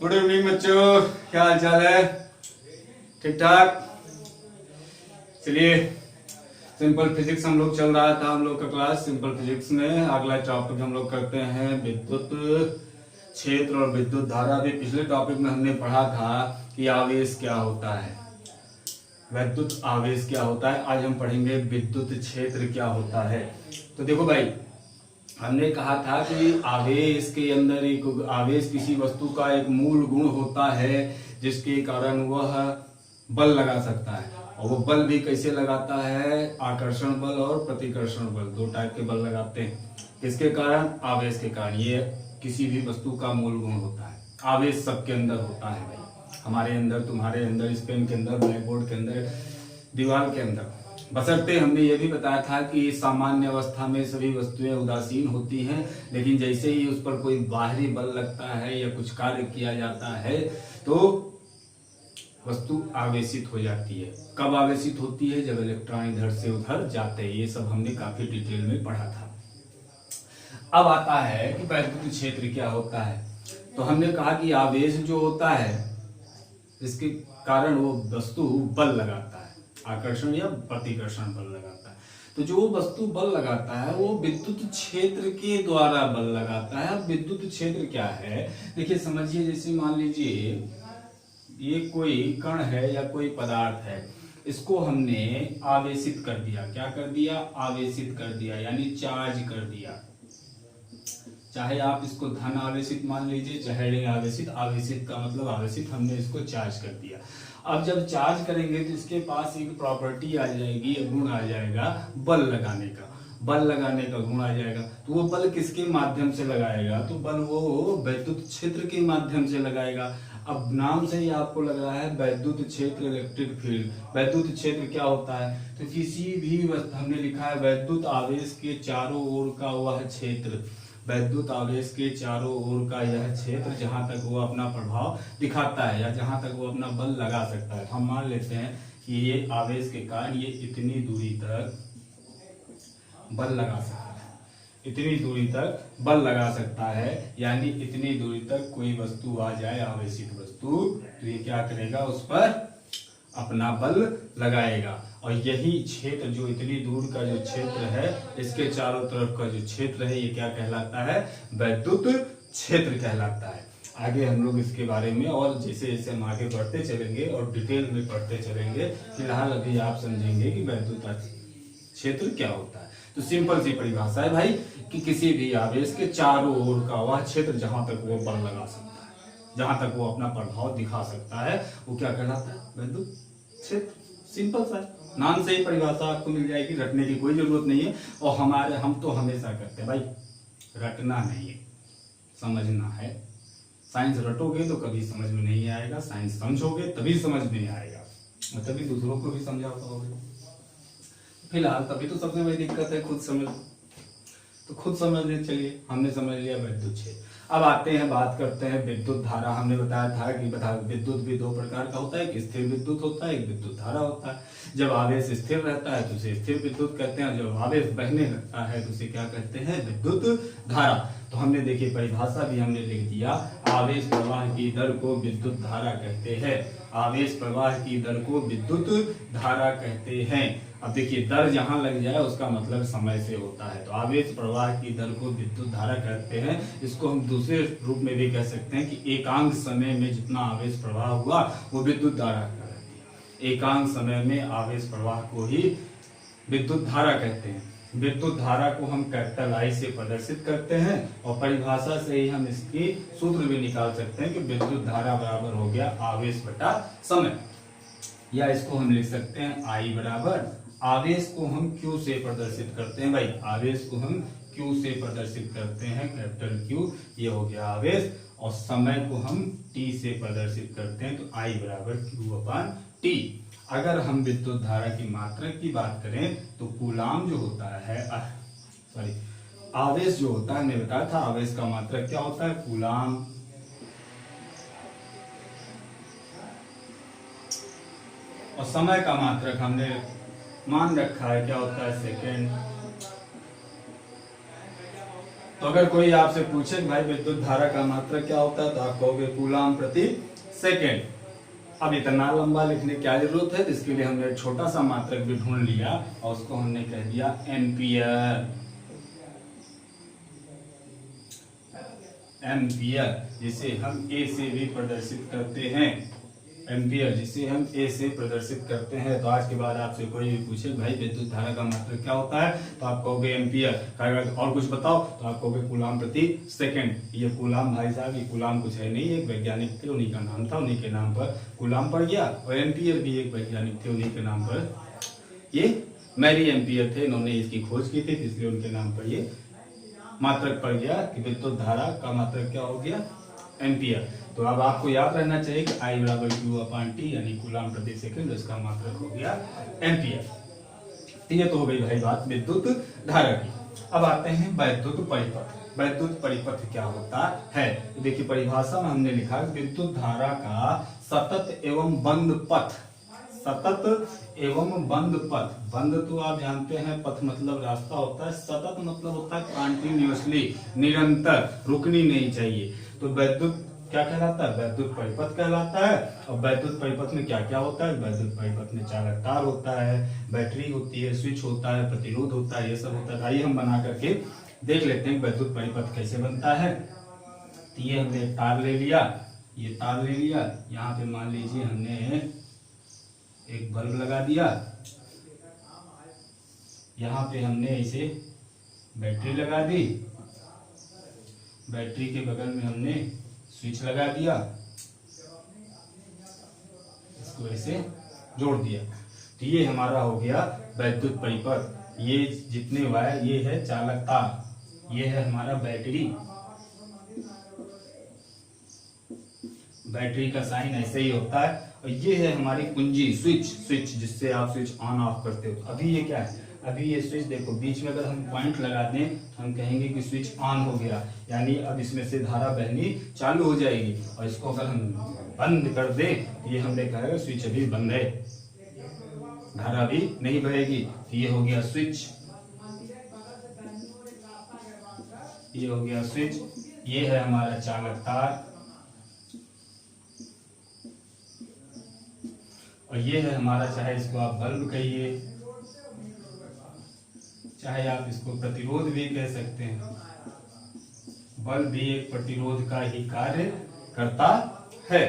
Good evening बच्चों, क्या हाल चाल है? ठीक ठाक। चलिए, सिंपल फिजिक्स हम लोग चल रहा था हम लोग का क्लास। सिंपल फिजिक्स में अगला टॉपिक हम लोग करते हैं विद्युत क्षेत्र और विद्युत धारा। भी पिछले टॉपिक में हमने पढ़ा था कि आवेश क्या होता है, विद्युत आवेश क्या होता है। आज हम पढ़ेंगे विद्युत क्षेत्र क्या होता है। तो देखो भाई, हमने कहा था कि आवेश के अंदर एक आवेश किसी वस्तु का एक मूल गुण होता है जिसके कारण वह बल लगा सकता है। और वो बल भी कैसे लगाता है? आकर्षण बल और प्रतिकर्षण बल, दो टाइप के बल लगाते हैं। किसके कारण? आवेश के कारण। ये किसी भी वस्तु का मूल गुण होता है। आवेश सबके अंदर होता है भाई, हमारे अंदर, तुम्हारे अंदर, इस पेन के अंदर, ब्लैक बोर्ड के अंदर, दीवार के अंदर। बशर्ते हमने ये भी बताया था कि सामान्य अवस्था में सभी वस्तुएं उदासीन होती हैं, लेकिन जैसे ही उस पर कोई बाहरी बल लगता है या कुछ कार्य किया जाता है तो वस्तु आवेशित हो जाती है। कब आवेशित होती है? जब इलेक्ट्रॉन इधर से उधर जाते हैं। ये सब हमने काफी डिटेल में पढ़ा था। अब आता है कि वैद्युत क्षेत्र क्या होता है। तो हमने कहा कि आवेश जो होता है इसके कारण वो वस्तु बल लगाता है, आकर्षण या प्रतिकर्षण बल लगाता है। तो जो वस्तु बल लगाता है वो विद्युत क्षेत्र के द्वारा बल लगाता है। अब विद्युत क्षेत्र क्या है? देखिए समझिए, जैसे मान लीजिए ये कोई कण है या कोई पदार्थ है, इसको हमने आवेशित कर दिया। क्या कर दिया? आवेशित कर दिया, यानी चार्ज कर दिया। चाहे आप इसको धन आवेशित मान लीजिए, चाहे ऋण आवेशित। आवेशित का मतलब आवेशित, हमने इसको चार्ज कर दिया। अब जब चार्ज करेंगे तो इसके पास एक प्रॉपर्टी आ जाएगी, एक गुण आ जाएगा बल लगाने का। बल लगाने का गुण आ जाएगा। तो वो बल किसके माध्यम से लगाएगा? तो बल वो वैद्युत क्षेत्र के माध्यम से लगाएगा। अब नाम से ही आपको लग रहा है वैद्युत क्षेत्र, इलेक्ट्रिक फील्ड। वैद्युत क्षेत्र क्या होता है? तो किसी भी वस्तु, हमने लिखा है वैद्युत आवेश के चारों ओर का वह क्षेत्र। वैद्युत आवेश के चारों ओर का यह क्षेत्र जहां तक वो अपना प्रभाव दिखाता है या जहां तक वो अपना बल लगा सकता है। हम मान लेते हैं कि ये आवेश के कारण ये इतनी दूरी तक बल लगा सकता है, इतनी दूरी तक बल लगा सकता है। यानी इतनी दूरी तक कोई वस्तु आ जाए, आवेशित वस्तु, तो ये क्या करेगा? उस पर अपना बल लगाएगा। और यही क्षेत्र, जो इतनी दूर का जो क्षेत्र है, इसके चारों तरफ का जो क्षेत्र है, ये क्या कहलाता है? वैद्युत क्षेत्र कहलाता है। आगे हम लोग इसके बारे में और जैसे जैसे हम आगे बढ़ते चलेंगे और डिटेल में पढ़ते चलेंगे। फिलहाल अभी आप समझेंगे कि वैद्युत क्षेत्र क्या होता है। तो सिंपल सी परिभाषा है भाई कि किसी भी आवेश के चारों ओर का वह क्षेत्र जहां तक वो बल लगा सकता है, जहां तक वो अपना प्रभाव दिखा सकता है, वो क्या कहलाता है? वैद्युत क्षेत्र। सिंपल सा नाम से ही परिभाषा आपको मिल जाएगी, रटने की कोई जरूरत नहीं है। और हम तो हमेशा करते हैं भाई, रटना नहीं है, समझना है। साइंस रटोगे तो कभी समझ में नहीं आएगा, साइंस समझोगे तभी समझ में आएगा, और तभी दूसरों को भी समझा पाओगे। फिलहाल तभी तो सबसे बड़ी दिक्कत है खुद समझ, तो खुद समझ ले। चलिए, हमने समझ लिया वैद्युत क्षेत्र। अब आते हैं, बात करते हैं विद्युत धारा। हमने बताया था कि विद्युत भी दो प्रकार का होता है, एक स्थिर विद्युत होता है, एक विद्युत धारा होता है। जब आवेश स्थिर रहता है तो उसे स्थिर विद्युत कहते हैं, जब आवेश बहने लगता है तो उसे क्या कहते हैं? विद्युत धारा। तो हमने देखिए परिभाषा भी हमने लिख दिया, आवेश प्रवाह की दर को विद्युत धारा कहते हैं। आवेश प्रवाह की दर को विद्युत धारा कहते हैं। अब देखिए, दर जहां लग जाए उसका मतलब समय से होता है। तो आवेश प्रवाह की दर को विद्युत धारा कहते हैं। इसको हम दूसरे रूप में भी कह सकते हैं कि एकांक समय में जितना आवेश प्रवाह हुआ वो विद्युत धारा कहलाती है। एकांक समय में आवेश प्रवाह को ही विद्युत धारा कहते हैं। विद्युत धारा को हम कैपिटल आई से प्रदर्शित करते हैं और परिभाषा से ही हम इसकी सूत्र भी निकाल सकते हैं कि विद्युत धारा बराबर हो गया आवेश बटा समय। या इसको हम लिख सकते हैं आई बराबर, आवेश को हम क्यू से प्रदर्शित करते हैं भाई, आवेश को हम क्यू से प्रदर्शित करते हैं, कैपिटल क्यू, ये हो गया आवेश। और समय को हम टी से प्रदर्शित करते हैं, तो आई बराबर क्यू अपॉन टी। अगर हम विद्युत धारा की मात्रा की बात करें तो कूलाम जो होता है, आवेश जो होता है, हमने बताया था आवेश का मात्रक क्या होता है? कूलाम। और समय का मात्रक हमने मान रखा है क्या होता है? सेकेंड। तो अगर कोई आपसे पूछे कि भाई विद्युत धारा का मात्रक क्या होता है तो आप कहोगे कूलाम प्रति सेकेंड। अब इतना लंबा लिखने की क्या जरूरत है, तो इसके लिए हमने एक छोटा सा मात्रक भी ढूंढ लिया और उसको हमने कह दिया एम्पियर। एम्पियर जिसे हम ए से भी प्रदर्शित करते हैं, एम्पियर जिसे हम ए से प्रदर्शित करते हैं। तो आज के बाद आपसे कोई भी पूछे भाई विद्युत धारा का मात्रक क्या होता है तो आप कहोगे एम्पियर। और कुछ बताओ तो आप कहोगे कूलाम प्रति सेकंड। ये कूलाम भाई साहब, ये कूलाम कुछ है नहीं, एक वैज्ञानिक थे, उन्हीं का नाम था, उन्हीं के नाम पर कूलाम पड़ गया। और एम्पियर भी एक वैज्ञानिक थे, उन्हीं के नाम पर ये मैरी एम्पियर थे, इन्होंने इसकी खोज की थी, इसलिए उनके नाम पर ये मात्रक पड़ गया कि विद्युत धारा का मात्रक क्या हो गया, एम्पियर। तो अब आपको याद रहना चाहिए कि I बराबर Q अपॉन T यानी कूलाम प्रति सेकंड, इसका मात्रक हो गया एम्पियर। ये तो हो गई भाई बात विद्युत धारा की। अब आते हैं वैद्युत परिपथ। वैद्युत परिपथ क्या होता है, देखिए परिभाषा में हमने लिखा विद्युत धारा का सतत एवं बंद पथ। सतत एवं बंद पथ, बंद तो आप जानते हैं, पथ मतलब रास्ता होता है, सतत मतलब होता है कंटिन्यूअसली, निरंतर, रुकनी नहीं चाहिए। तो वैद्युत क्या कहलाता है, वैद्युत परिपथ कहलाता है। और वैद्युत परिपथ में क्या क्या होता है, वैद्युत परिपथ में चालक तार होता है, बैटरी होती है, स्विच होता है, प्रतिरोध होता है, ये सब होता है। आइए हम बना करके देख लेते हैं वैद्युत परिपथ कैसे बनता है। तो ये हमने तार ले लिया, ये तार ले लिया, यहाँ पे मान लीजिए हमने एक बल्ब लगा दिया, यहाँ पे हमने इसे बैटरी लगा दी, बैटरी के बगल में हमने स्विच लगा दिया, इसको ऐसे जोड़ दिया। तो ये हमारा हो गया वैद्युत परिपथ। ये जितने वायर, ये है चालक तार, ये है हमारा बैटरी, बैटरी का साइन ऐसे ही होता है। और ये है हमारी कुंजी, स्विच, स्विच जिससे आप स्विच ऑन ऑफ करते हो। अभी ये क्या है, अभी ये स्विच देखो, बीच में अगर हम पॉइंट लगा दें तो हम कहेंगे कि स्विच ऑन हो गया, यानी अब इसमें से धारा बहनी चालू हो जाएगी। और इसको अगर हम बंद कर दें, ये हमने कहा स्विच अभी बंद है, धारा भी नहीं बहेगी। तो ये हो गया स्विच, ये हो गया स्विच, ये है हमारा चालक तार, और ये है हमारा, चाहे इसको आप बल्ब कहिए, चाहे आप इसको प्रतिरोध भी कह सकते हैं। बल्ब भी एक प्रतिरोध का ही कार्य करता है।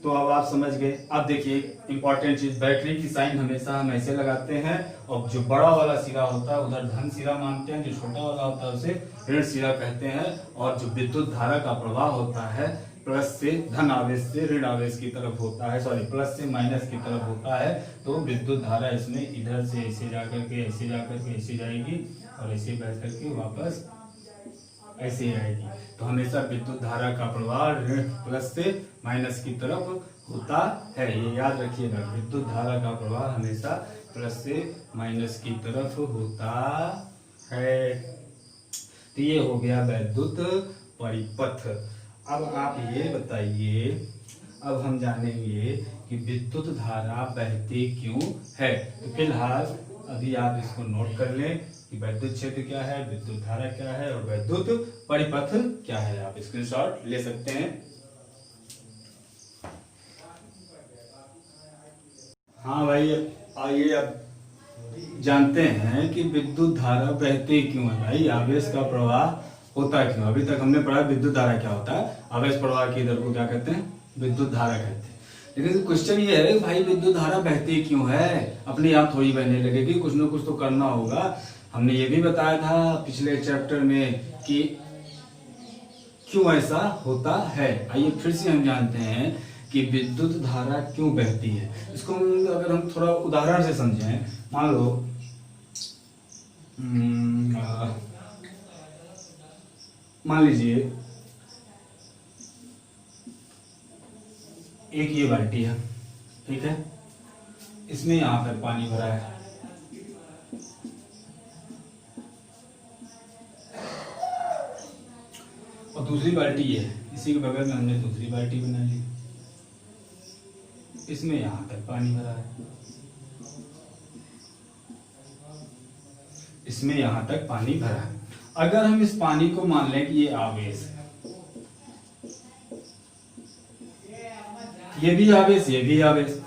तो अब आप समझ गए। अब देखिए इंपॉर्टेंट चीज, बैटरी की साइन हमेशा हम ऐसे लगाते हैं, और जो बड़ा वाला सिरा होता है उधर धन सिरा मानते हैं, जो छोटा वाला होता है उसे ऋण सिरा कहते हैं। और जो विद्युत धारा का प्रवाह होता है प्लस से धन आवेश से ऋण आवेश की तरफ होता है, सॉरी प्लस से माइनस की तरफ होता है। तो विद्युत धारा इसमें इधर से ऐसे जाकर के ऐसे जाकर के ऐसे जाएगी, और ऐसे बह करके वापस ऐसे आएगी। तो हमेशा विद्युत धारा का प्रवाह ऋण प्लस से माइनस की तरफ होता है, ये याद रखिएगा। विद्युत धारा का प्रवाह हमेशा प्लस से माइनस की तरफ होता है। तो ये हो गया वैद्युत परिपथ। अब आप ये बताइए, अब हम जानेंगे कि विद्युत धारा बहती क्यों है। तो फिलहाल अभी आप इसको नोट कर लें कि वैद्युत क्षेत्र क्या है, विद्युत धारा क्या है, और वैद्युत परिपथ क्या है। आप स्क्रीनशॉट ले सकते हैं। हाँ भाई, आइए अब जानते हैं कि विद्युत धारा बहती क्यों है। भाई आवेश का प्रवाह होता है क्यों। अभी तक हमने पढ़ा विद्युत धारा क्या होता है, आवेश प्रवाह की दर को क्या कहते हैं, विद्युत धारा कहते हैं। लेकिन क्वेश्चन ये है भाई विद्युत धारा बहती क्यों है, अपने आप थोड़ी बहने लगेगी, कुछ ना कुछ तो करना होगा। हमने ये भी बताया था पिछले चैप्टर में कि क्यों ऐसा होता है। आइए फिर से हम जानते हैं कि विद्युत धारा क्यों बहती है। इसको अगर हम थोड़ा उदाहरण से समझें, मान लो मान लीजिए एक ये बाल्टी है, ठीक है, इसमें यहां पर पानी भरा है, और दूसरी बाल्टी ये है, इसी के बगल में हमने दूसरी बाल्टी बना ली, इसमें यहां तक पानी भरा है। इसमें यहाँ तक पानी भरा है। अगर हम इस पानी को मान लें कि ये आवेश है, ये भी आवेश, ये भी आवेश,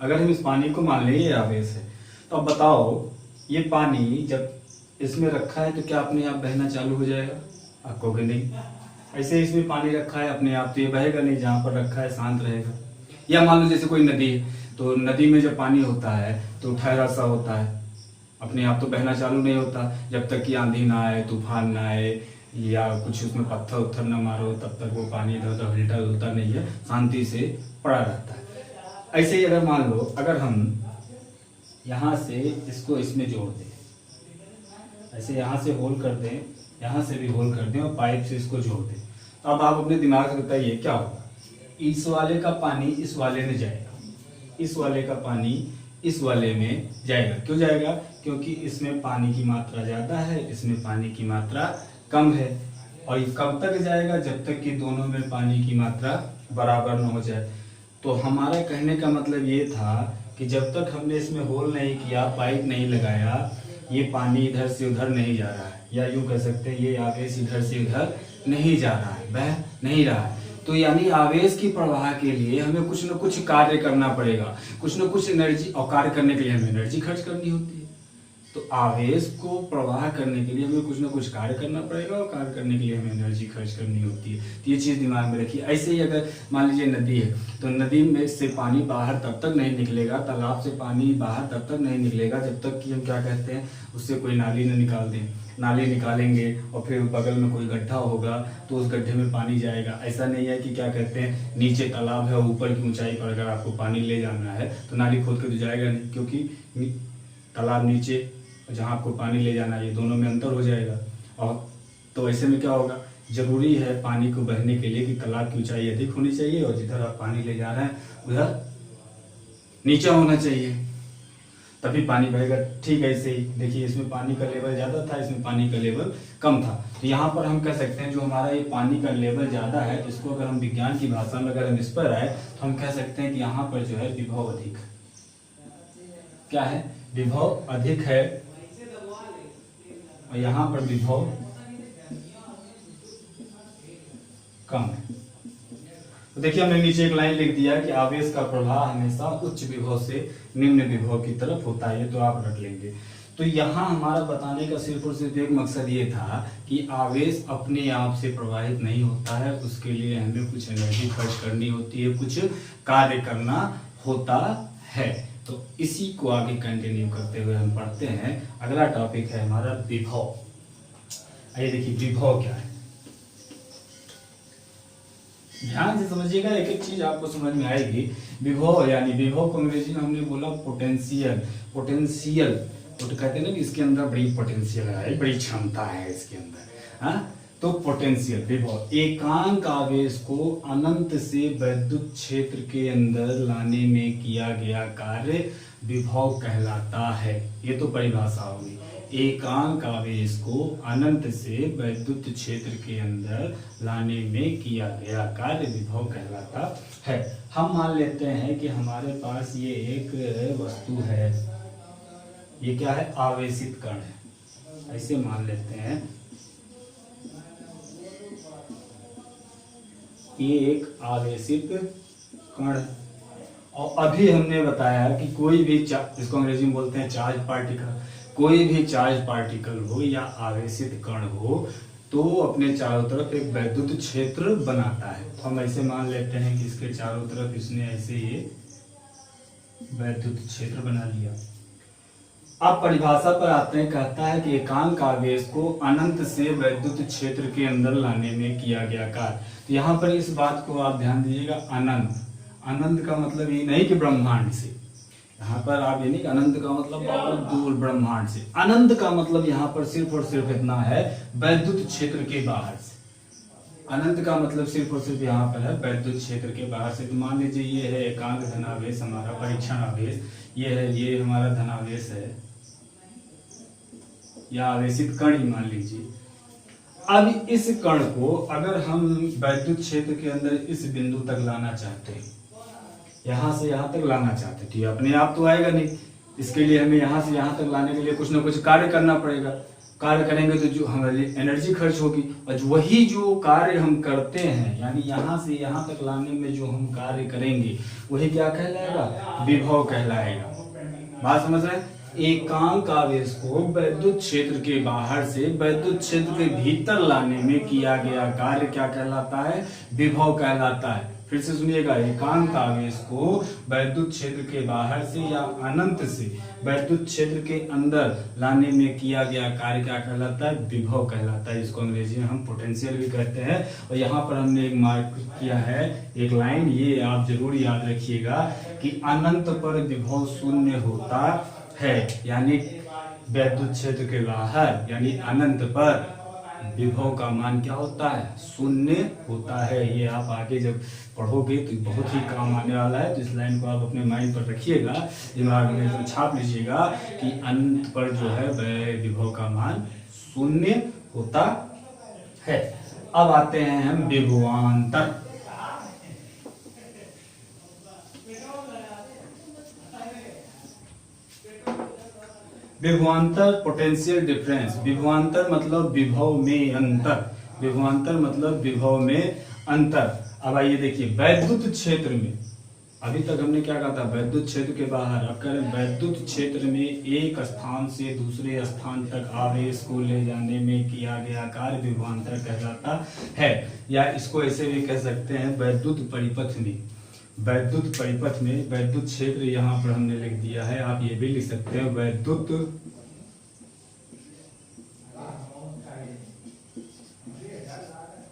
अगर हम इस पानी को मान लें ये आवेश है, तो अब बताओ ये पानी जब इसमें रखा है तो क्या अपने आप बहना चालू हो जाएगा? आप कहोगे नहीं। ऐसे इसमें पानी रखा है अपने आप तो ये बहेगा नहीं, जहां पर रखा है शांत रहेगा। या मान लो जैसे कोई नदी है, तो नदी में जब पानी होता है तो ठहरा सा होता है, अपने आप तो बहना चालू नहीं होता जब तक कि आंधी ना आए, तूफान ना आए, या कुछ उसमें पत्थर उत्थर ना मारो, तब तक वो पानी इधर उधर हिलता डुलता नहीं है, शांति से पड़ा रहता है। ऐसे ही अगर मान लो अगर हम यहाँ से इसको इसमें जोड़ दें, ऐसे यहाँ से होल कर दें, यहाँ से भी होल कर दें और पाइप से इसको जोड़ दें, तो अब आप अपने दिमाग से बताइए क्या होगा? इस वाले का पानी इस वाले में जाएगा, इस वाले का पानी इस वाले में जाएगा। क्यों जाएगा? क्योंकि इसमें पानी की मात्रा ज्यादा है, इसमें पानी की मात्रा कम है। और ये कब तक जाएगा? जब तक कि दोनों में पानी की मात्रा बराबर न हो जाए। तो हमारा कहने का मतलब ये था कि जब तक हमने इसमें होल नहीं किया, पाइप नहीं लगाया, ये पानी इधर से उधर नहीं जा रहा है, या यूं कह सकते हैं ये आवेश इधर से उधर नहीं जा रहा है, बह नहीं रहा है। तो यानी आवेश की प्रवाह के लिए हमें कुछ न कुछ कार्य करना पड़ेगा, कुछ न कुछ एनर्जी, और कार्य करने के लिए हमें एनर्जी खर्च करनी होती है। तो आवेश को प्रवाह करने के लिए हमें कुछ न कुछ कार्य करना पड़ेगा, और कार्य करने के लिए हमें एनर्जी खर्च करनी होती है। तो ये चीज़ दिमाग में रखिए। ऐसे ही अगर मान लीजिए नदी है, तो नदी में से पानी बाहर तब तक नहीं निकलेगा, तालाब से पानी बाहर तब तक नहीं निकलेगा जब तक कि हम क्या कहते हैं उससे कोई नाली न निकाल दें। नाली निकालेंगे और फिर बगल में कोई गड्ढा होगा तो उस गड्ढे में पानी जाएगा। ऐसा नहीं है कि क्या कहते हैं नीचे तालाब है, ऊपर की ऊंचाई पर अगर आपको पानी ले जाना है तो नाली खोद के तो जाएगा नहीं, क्योंकि तालाब नीचे जहाँ आपको पानी ले जाना है, ये दोनों में अंतर हो जाएगा। और तो ऐसे में क्या होगा? जरूरी है पानी को बहने के लिए कि तालाब की ऊंचाई अधिक होनी चाहिए और जिधर आप पानी ले जा रहे हैं उधर नीचा होना चाहिए, तभी पानी बहेगा। ठीक है, ऐसे ही देखिए इसमें पानी का लेवल ज्यादा था, इसमें पानी का लेवल कम था। तो यहाँ पर हम कह सकते हैं जो हमारा ये पानी का लेवल ज्यादा है, इसको अगर हम विज्ञान की भाषा में अगर हम इस पर आए तो हम कह सकते हैं कि यहाँ पर जो है विभव अधिक, क्या है? विभव अधिक है, और यहाँ पर विभव कम है। तो देखिए हमने नीचे एक लाइन लिख दिया कि आवेश का प्रवाह हमेशा उच्च विभव से निम्न विभव की तरफ होता है, तो आप रख लेंगे। तो यहाँ हमारा बताने का सिर्फ और सिर्फ एक मकसद ये था कि आवेश अपने आप से प्रवाहित नहीं होता है, उसके लिए हमें कुछ एनर्जी खर्च करनी होती है, कुछ कार्य करना होता है। तो इसी को आगे कंटिन्यू करते हुए हम पढ़ते हैं। अगला टॉपिक है हमारा विभव। आइए देखिए विभव क्या है, ध्यान से समझिएगा, एक एक चीज आपको समझ में आएगी। विभव यानी विभव को अंग्रेजी में हमने बोला पोटेंशियल। पोटेंशियल तो कहते हैं ना कि इसके अंदर बड़ी पोटेंशियल है, बड़ी क्षमता है इसके अंदर। हाँ, तो पोटेंशियल विभव एकांक आवेश को अनंत से वैद्युत क्षेत्र के अंदर लाने में किया गया कार्य विभव कहलाता है। ये तो परिभाषा होगी। एकांक आवेश को अनंत से वैद्युत क्षेत्र के अंदर लाने में किया गया कार्य विभव कहलाता है। हम मान लेते हैं कि हमारे पास ये एक वस्तु है, ये क्या है? आवेशित कण है। ऐसे मान लेते हैं ये एक आवेशित कण है, और अभी हमने बताया कि कोई भी इसको अंग्रेजी में बोलते हैं चार्ज पार्टिकल, कोई भी चार्ज पार्टिकल हो या आवेशित कण हो तो अपने चारों तरफ एक वैद्युत क्षेत्र बनाता है। तो हम ऐसे मान लेते हैं कि इसके चारों तरफ इसने ऐसे ये वैद्युत क्षेत्र बना लिया। अब परिभाषा पर आते हैं, कहता है कि एकांक आवेश को अनंत से वैद्युत क्षेत्र के अंदर लाने में किया गया कार्य। तो यहाँ पर इस बात को आप ध्यान दीजिएगा, अनंत। अनंत का मतलब ये नहीं कि ब्रह्मांड से, यहाँ पर आप ये नहीं कि अनंत का मतलब बहुत दूर ब्रह्मांड से। अनंत का मतलब यहाँ पर सिर्फ और सिर्फ इतना है वैद्युत क्षेत्र के बाहर से। अनंत का मतलब सिर्फ और सिर्फ यहाँ पर है वैद्युत क्षेत्र के बाहर से। तो मान लीजिए ये है एकांक धनावेश, हमारा परीक्षण आवेश, ये हमारा धनावेश है या आवेशित कण ही मान लीजिए। अब इस कण को अगर हम वैद्युत क्षेत्र के अंदर इस बिंदु तक लाना चाहते हैं, यहां से यहां तक लाना चाहते हैं, तो ये अपने आप तो आएगा नहीं, इसके लिए हमें यहाँ से यहाँ तक लाने के लिए कुछ ना कुछ कार्य करना पड़ेगा। कार्य करेंगे तो जो हमारी एनर्जी खर्च होगी, और वही जो कार्य हम करते हैं यानी यहाँ से यहाँ तक लाने में जो हम कार्य करेंगे वही क्या कहलाएगा, विभव कहलाएगा। बात समझ रहे हैं? एकांक आवेश को वैद्युत क्षेत्र के बाहर से वैद्युत क्षेत्र के भीतर लाने में किया गया कार्य क्या कहलाता है, विभव कहलाता है। फिर से सुनिएगा, एकांक आवेश को वैद्युत क्षेत्र के बाहर से या अनंत से वैद्युत क्षेत्र के अंदर लाने में किया गया कार्य क्या कहलाता है, विभव कहलाता है। इसको अंग्रेजी में हम पोटेंशियल भी कहते हैं। और यहाँ पर हमने एक मार्क किया है, एक लाइन, ये आप जरूर याद रखिएगा कि अनंत पर विभव शून्य होता है, यानी वैद्युत क्षेत्र के बाहर यानी अनंत पर विभव का मान क्या होता है, शून्य होता है। ये आप आगे जब पढ़ोगे तो बहुत ही काम आने वाला है। तो इस लाइन को आप अपने माइंड पर रखिएगा, दिमाग में तो छाप लीजिएगा कि अनंत पर जो है वह विभव का मान शून्य होता है। अब आते हैं हम विभवांतर। विभवांतर पोटेंशियल डिफरेंस। विभवांतर मतलब विभव में अंतर, विभवांतर मतलब विभव में अंतर। अब आइए देखिए, वैद्युत क्षेत्र में, अभी तक हमने क्या कहा था, वैद्युत क्षेत्र के बाहर। अब कह रहे वैद्युत क्षेत्र में एक स्थान से दूसरे स्थान तक आवेश को ले जाने में किया गया कार्य विभवांतर कहलाता है। या इसको ऐसे भी कह सकते हैं वैद्युत परिपथ में, वैद्युत परिपथ में, वैद्युत क्षेत्र यहाँ पर हमने लिख दिया है, आप ये भी लिख सकते हैं वैद्युत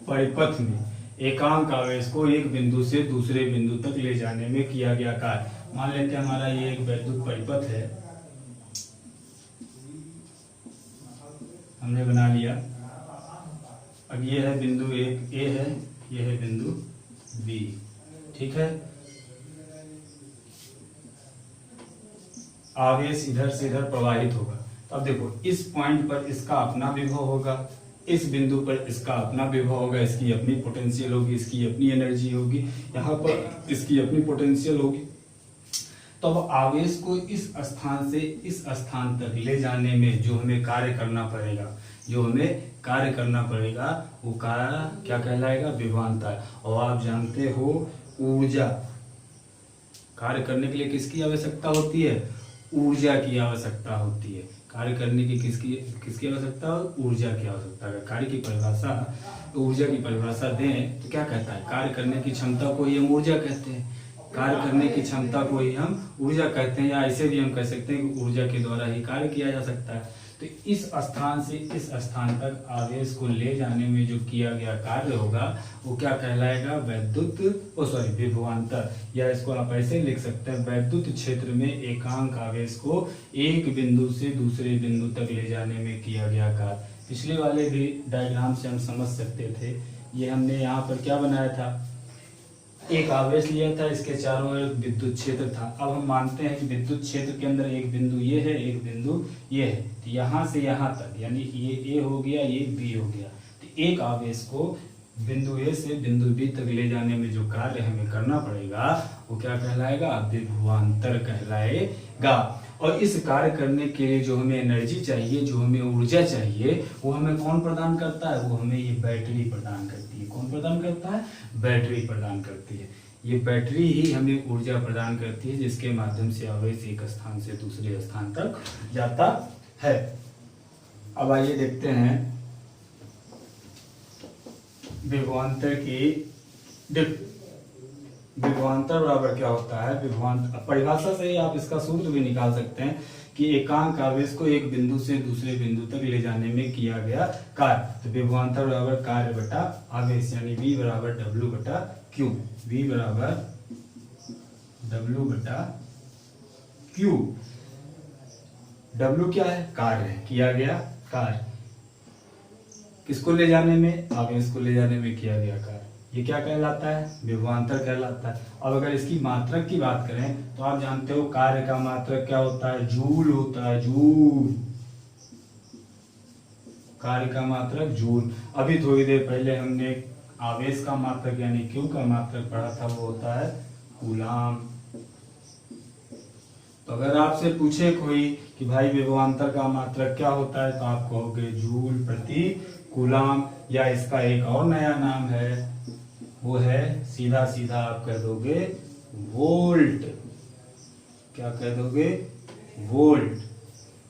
परिपथ में एकांक आवेश को एक बिंदु से दूसरे बिंदु तक ले जाने में किया गया कार्य। मान लेते हैं हमारा ये एक वैद्युत परिपथ है, हमने बना लिया। अब ये है बिंदु एक ए है, ये है बिंदु बी, ठीक है। आवेश इधर से इधर प्रवाहित होगा। तो अब देखो, इस पॉइंट पर इसका अपना विभव होगा, इस बिंदु पर इसका अपना विभव होगा, इसकी अपनी पोटेंशियल होगी, इसकी अपनी एनर्जी होगी, यहाँ पर इसकी अपनी पोटेंशियल होगी। तो अब आवेश को इस स्थान से इस स्थान तक ले जाने में जो हमें कार्य करना पड़ेगा, जो हमें कार्य करना पड़ेगा वो कार्य क्या कहलाएगा, विभवांतर। और आप जानते हो ऊर्जा, कार्य करने के लिए किसकी आवश्यकता होती है, ऊर्जा की आवश्यकता होती है। कार्य करने की किसकी आवश्यकता हो, ऊर्जा की आवश्यकता है। कार्य की परिभाषा, ऊर्जा की परिभाषा दें तो क्या कहता है, कार्य करने की क्षमता को ही हम ऊर्जा कहते हैं, कार्य करने की क्षमता को ही हम ऊर्जा कहते हैं। या ऐसे भी हम कह सकते हैं कि ऊर्जा के द्वारा ही कार्य किया जा सकता है। तो इस स्थान से इस स्थान तक आवेश को ले जाने में जो किया गया कार्य होगा वो क्या कहलाएगा, वैद्युत विभवांतर। या इसको आप ऐसे लिख सकते हैं, वैद्युत क्षेत्र में एकांक आवेश को एक बिंदु से दूसरे बिंदु तक ले जाने में किया गया कार्य। पिछले वाले भी डायग्राम से हम समझ सकते थे। ये हमने यहाँ पर क्या बनाया था, एक आवेश लिया था, इसके चारों ओर विद्युत क्षेत्र था। अब हम मानते हैं कि विद्युत क्षेत्र के अंदर एक बिंदु ये है, एक बिंदु ये है। तो यहाँ से यहाँ तक यानी ये ए हो गया, ये बी हो गया। तो एक आवेश को बिंदु ए से बिंदु बी तक ले जाने में जो कार्य हमें करना पड़ेगा वो क्या कहलाएगा, विभवांतर कहलाएगा। और इस कार्य करने के लिए जो हमें एनर्जी चाहिए, जो हमें ऊर्जा चाहिए, वो हमें कौन प्रदान करता है, वो हमें ये बैटरी प्रदान करती है। कौन प्रदान करता है, बैटरी प्रदान करती है। ये बैटरी ही हमें ऊर्जा प्रदान करती है, जिसके माध्यम से आवेश एक स्थान से दूसरे स्थान तक जाता है। अब आइए देखते हैं विभवांतर की विभवांतर बराबर क्या होता है। विभवांतर परिभाषा से ही आप इसका सूत्र भी निकाल सकते हैं कि एकांक आवेश को एक बिंदु से दूसरे बिंदु तक ले जाने में किया गया कार्य। तो विभवांतर बराबर कार्य बटा आवेश, यानी V बराबर W बटा Q। V बराबर W बटा Q। W क्या है, कार्य है, किया गया कार्य। किसको ले जाने में, आवेश को ले जाने में किया गया कार्य। ये क्या कहलाता है, विभवांतर कहलाता है। अब अगर इसकी मात्रक की बात करें तो आप जानते हो कार्य का मात्रक क्या होता है, जूल होता है, जूल। कार्य का मात्रक जूल। अभी थोड़ी देर पहले हमने आवेश का मात्रक यानी Q का मात्रक पढ़ा था, वो होता है कूलाम। तो तो अगर आपसे पूछे कोई कि भाई विभवांतर का मात्रक क्या होता है, तो आप कहोगे जूल प्रति कूलाम, या इसका एक और नया नाम है, वो है सीधा सीधा आप कह दोगे वोल्ट। क्या कह दोगे? वोल्ट।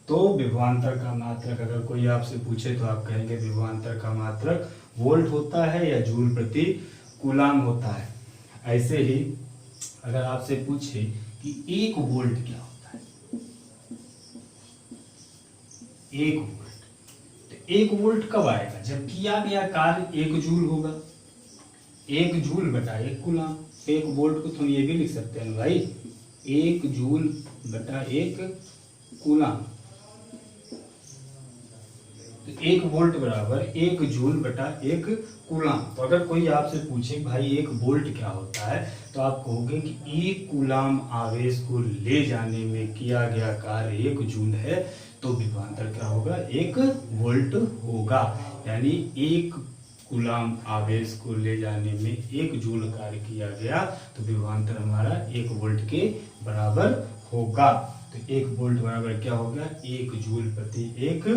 तो विभवांतर का मात्रक अगर कोई आपसे पूछे तो आप कहेंगे विभवांतर का मात्रक वोल्ट होता है या जूल प्रति कूलाम होता है। ऐसे ही अगर आपसे पूछे कि 1 वोल्ट क्या होता है, 1 वोल्ट, तो 1 वोल्ट कब आएगा? जब किया गया कार्य 1 जूल होगा। 1 जूल बटा 1 कूलाम। 1 वोल्ट को तुम ये भी लिख सकते हैं भाई, 1 जूल बटा 1 कूलाम। तो 1 वोल्ट बराबर 1 जूल बटा 1 कूलाम। तो अगर कोई आपसे पूछे भाई 1 वोल्ट क्या होता है, तो आप कहोगे कि 1 कूलाम आवेश को ले जाने में किया गया कार्य 1 जूल है, तो विभवांतर क्या होगा? 1 वोल्ट होगा। यानी 1 कूलाम आवेश को ले जाने में 1 जूल कार्य किया गया, तो विभवांतर हमारा 1 वोल्ट के बराबर होगा। तो 1 वोल्ट बराबर क्या हो गया? 1 जूल प्रति 1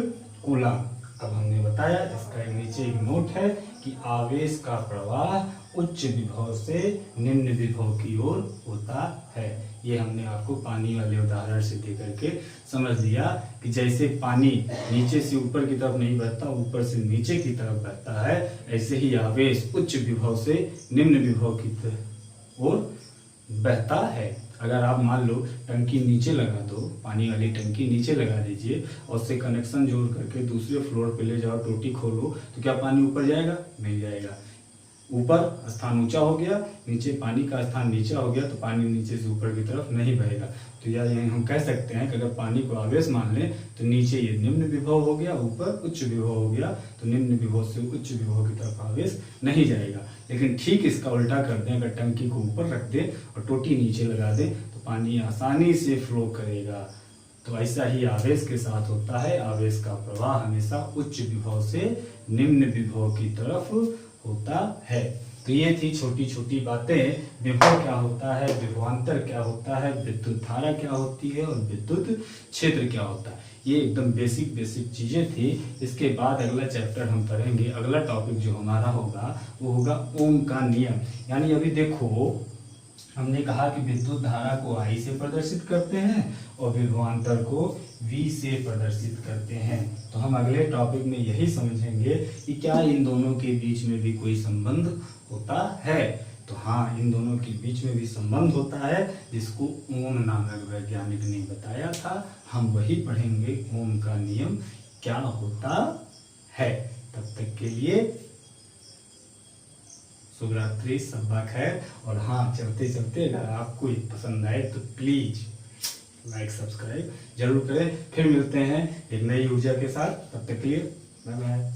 कूलाम। अब हमने बताया, इसका नीचे एक नोट है कि आवेश का प्रवाह उच्च विभव से निम्न विभव की ओर होता है। ये हमने आपको पानी वाले उदाहरण से दे करके समझ लिया कि जैसे पानी नीचे से ऊपर की तरफ नहीं बहता, ऊपर से नीचे की तरफ बहता है, ऐसे ही आवेश उच्च विभव से निम्न विभव की ओर बहता है। अगर आप मान लो टंकी नीचे लगा दो, पानी वाली टंकी नीचे लगा दीजिए और उससे कनेक्शन जोड़ करके दूसरे फ्लोर पे ले जाओ, टोटी खोलो, तो क्या पानी ऊपर जाएगा? नहीं जाएगा। ऊपर स्थान ऊंचा हो गया, नीचे पानी का स्थान नीचा हो गया, तो पानी नीचे से ऊपर की तरफ नहीं बहेगा। तो यार यही हम कह सकते हैं कि अगर पानी को आवेश मान लें तो नीचे ये निम्न विभव हो गया, ऊपर उच्च विभव हो गया, तो निम्न विभव से उच्च विभव की तरफ आवेश नहीं जाएगा। लेकिन ठीक इसका उल्टा कर दें, अगर टंकी को ऊपर रख दें और टोटी नीचे लगा दें, तो पानी आसानी से फ्लो करेगा। तो ऐसा ही आवेश के साथ होता है, आवेश का प्रवाह हमेशा उच्च विभव से निम्न विभव की तरफ होता है। तो ये थी छोटी छोटी बातें। विभव क्या होता है, विभवांतर क्या होता है, विद्युत धारा क्या होती है और विद्युत क्षेत्र क्या होता है। ये एकदम बेसिक चीजें थी। इसके बाद अगला चैप्टर हम पढ़ेंगे, अगला टॉपिक जो हमारा होगा वो होगा ओम का नियम। यानी अभी देखो हमने कहा कि विद्युत धारा को I से प्रदर्शित करते हैं और विभवांतर को V से प्रदर्शित करते हैं। तो हम अगले टॉपिक में यही समझेंगे कि क्या इन दोनों के बीच में भी कोई संबंध होता है। तो हाँ, इन दोनों के बीच में भी संबंध होता है, जिसको ओम नामक वैज्ञानिक ने बताया था। हम वही पढ़ेंगे, ओम का नियम क्या होता है। तब तक के लिए शुभ रात्रि, शब्बा खैर। और हाँ, चलते चलते अगर आपको ये पसंद आए तो प्लीज लाइक सब्सक्राइब जरूर करें। फिर मिलते हैं एक नई ऊर्जा के साथ। तब तक के लिए बाय बाय।